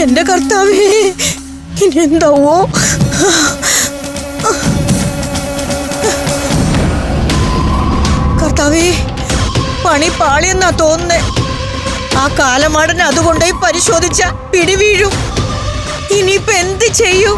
എന്റെ കർത്താവേ, ഇനി എന്താവോ? കർത്താവേ, പണി പാളിയെന്നാ തോന്നുന്നേ. ആ കാലമാടൻ അതുകൊണ്ടായി പരിശോധിച്ച പിടിവീഴും. ഇനിയിപ്പൊ എന്ത് ചെയ്യും?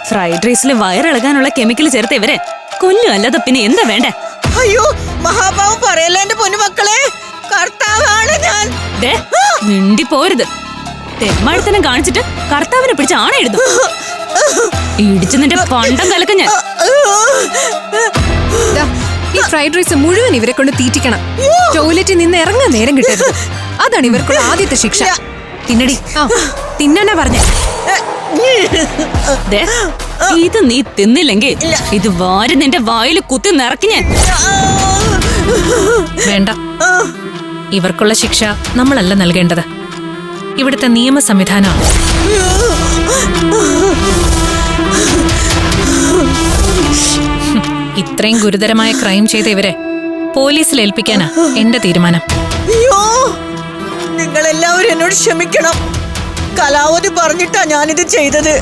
ഫ്രൈഡ് റൈസിൽ വയറിളകാനുള്ള കെമിക്കൽ ചേർത്ത് ഇവരെ കൊല്ലും, അല്ലാതെ പിന്നെ എന്താ വേണ്ട? അയ്യോ മഹാഭാവം പറയല്ലേ എന്റെ പൊന്നുമക്കളെ, കർത്താവാണ് ഞാൻ. മിണ്ടി പോരുത്. തെമ്മാഴ്ത്തനം കാണിച്ചിട്ട് കർത്താവിനെ പിടിച്ച് ആണ എഴുതും. ഇടിച്ചു നിന്റെ പണ്ടം കലക്ക ഞാൻ. ഈ ഫ്രൈഡ് റൈസ് മുഴുവൻ ഇവരെ കൊണ്ട് തീറ്റിക്കണം. ടോയ്ലറ്റിൽ നിന്ന് ഇറങ്ങാൻ നേരം കിട്ടരുത്. അതാണ് ഇവർക്കുള്ള ആദ്യത്തെ ശിക്ഷ. തിന്നടി, തിന്നാനാ പറഞ്ഞേ. ഇത് നീ തിന്നില്ലെങ്കിൽ ഇത് വാരി നിന്റെ വായിൽ കുത്തി നിറക്കി ഞാൻ. വേണ്ട, ഇവർക്കുള്ള ശിക്ഷ നമ്മളല്ല നൽകേണ്ടത്, ഇവിടുത്തെ നിയമ സംവിധാനമാണ്. ഇത്രയും ഗുരുതരമായ ക്രൈം ചെയ്ത ഇവരെ പോലീസിൽ ഏൽപ്പിക്കാനാ എന്റെ തീരുമാനം. അയ്യോ, നിങ്ങളെല്ലാവരും എന്നോട് ക്ഷമിക്കണം. കലാവതി പറഞ്ഞിട്ടാ ഞാനിത് ചെയ്തത്.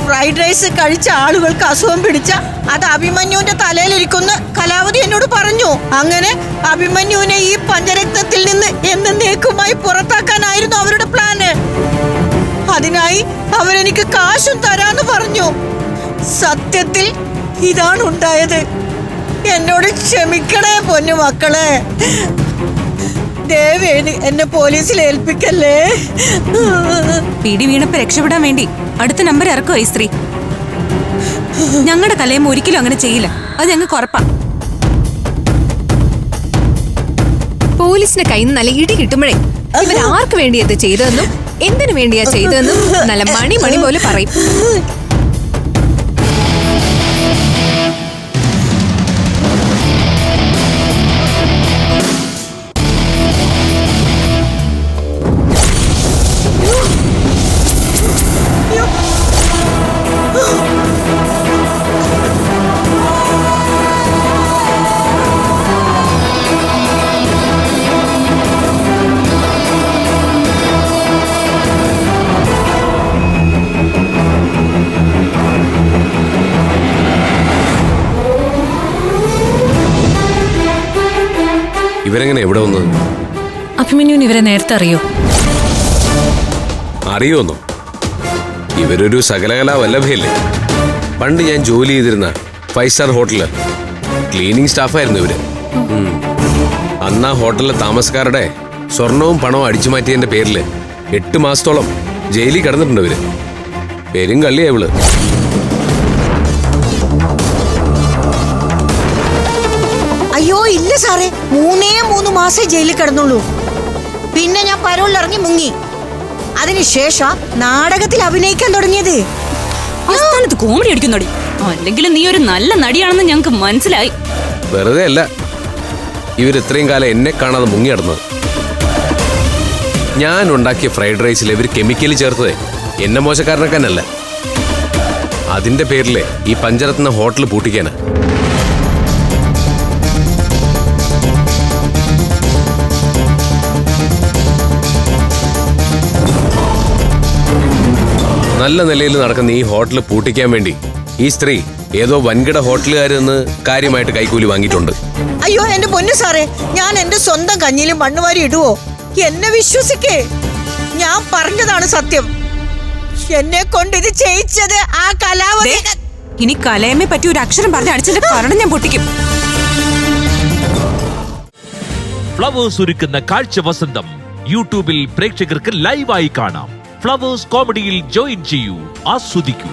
ഫ്രൈഡ് റൈസ് കഴിച്ച ആളുകൾക്ക് അസുഖം പിടിച്ച അത് അഭിമന്യുവിന്റെ തലയിലിരിക്കുന്ന കലാവതി എന്നോട് പറഞ്ഞു. അങ്ങനെ അഭിമന്യുവിനെ ഈ പഞ്ചരക്തത്തിൽ നിന്ന് എന്നേക്കുമായി പുറത്താക്കാനായിരുന്നു അവരുടെ പ്ലാന്. അതിനായി അവരെനിക്ക് കാശും തരാന്ന് പറഞ്ഞു. സത്യത്തിൽ ഇതാണ് ഉണ്ടായത്. എന്നോട് ക്ഷമിക്കണേ പൊന്നു മക്കളെ. ദേവേന് എന്നെ പോലീസിൽ ഏൽപ്പിക്കല്ലേ. പിടി വീണപ്പോ രക്ഷപ്പെടാൻ വേണ്ടി അടുത്ത നമ്പർ ഇറക്കുവോ ഈ സ്ത്രീ? ഞങ്ങളുടെ കലയും ഒരിക്കലും അങ്ങനെ ചെയ്യില്ല, അത് ഞങ്ങൾക്ക് ഉറപ്പാ. പോലീസിന്റെ കയ്യിൽ നിന്ന് നല്ല ഇടി കിട്ടുമ്പോഴേ ഇവർ ആർക്ക് വേണ്ടി അത് ചെയ്തതെന്നും എന്തിനു വേണ്ടിയാ ചെയ്തതെന്നും നല്ല മണി മണി പോലെ പറയും. ഇവരെങ്ങനെ എവിടെ വന്നത്? അഭിമന്യുവിന് ഇവരെ നേരത്തെ അറിയോ? അറിയോന്നോ? ഇവരൊരു സകലകലാ വല്ലഭയല്ലേ. പണ്ട് ഞാൻ ജോലി ചെയ്തിരുന്ന 5 സ്റ്റാർ ഹോട്ടലില് ക്ലീനിങ് സ്റ്റാഫായിരുന്നു ഇവര്. അന്ന് ആ ഹോട്ടലിലെ താമസക്കാരുടെ സ്വർണവും പണവും അടിച്ചു മാറ്റിയതിന്റെ പേരില് 8 മാസത്തോളം ജയിലിൽ കിടന്നിട്ടുണ്ട് ഇവര്. പേരും കള്ളിയാ ഇവള്. അയ്യോ ഇല്ല സാറേ, 3 മാസേ ജയിലിൽ കിടന്നുള്ളൂ. പിന്നെ ഞാൻ പരോളിലിറങ്ങി മുങ്ങി. അതിനുശേഷം നാടകത്തിൽ അഭിനയിക്കാൻ തുടങ്ങിയത്. ആസ്ഥാനത്ത് കോമഡി അടിക്കുന്നടി. അല്ലെങ്കിൽ നീ ഒരു നല്ല നടിയാണെന്ന് ഞങ്ങൾക്ക് മനസ്സിലായി. വെറുതെ അല്ല ഇവരിത്രയും കാലം എന്നെ കാണാതെ മുങ്ങി നടന്നത്. ഞാൻ ഉണ്ടാക്കിയ ഫ്രൈഡ് റൈസിൽ ഇവർ കെമിക്കൽ ചേർത്തത് എന്നെ മോശക്കാരനൊക്കെന്നല്ല. അതിന്റെ പേരില് ഈ പഞ്ചരത്ന ഹോട്ടൽ പൂട്ടിക്കാനാ. നല്ല നിലയിൽ നടക്കുന്ന ഈ ഹോട്ടൽ പൂട്ടിക്കാൻ വേണ്ടി ഈ സ്ത്രീ ഏതോ വൻകിട ഹോട്ടലുകാരിൽ നിന്ന് കാര്യമായിട്ട് കൈക്കൂലി വാങ്ങിയിട്ടുണ്ട്. അയ്യോ എന്റെ പൊന്നു സാറേ, ഞാൻ എന്റെ സ്വന്തം കഞ്ഞിയിലും മണ്ണുവാരി ഇടുവോ? എന്നെ വിശ്വസിക്കേ. ഞാൻ പറഞ്ഞതാണ് സത്യം. എന്നെ കൊണ്ട് ഇത് ചെയ്യിച്ചത് ആ കലാവതി. ദേ, ഇനി കലയമ്മയെ പറ്റി ഒരു അക്ഷരം പറഞ്ഞ അടിച്ചിട്ട് കാരണം ഞാൻ പൊട്ടിക്കും. ഫ്ലവേഴ്സ് ഒരുക്കുന്ന കാഴ്ച വസന്തം യൂട്യൂബിൽ പ്രേക്ഷകർക്ക് ലൈവായി കാണാം. ഫ്ലവേഴ്സ് കോമഡിയിൽ ജോയിൻ ചെയ്യൂ, ആസ്വദിക്കൂ.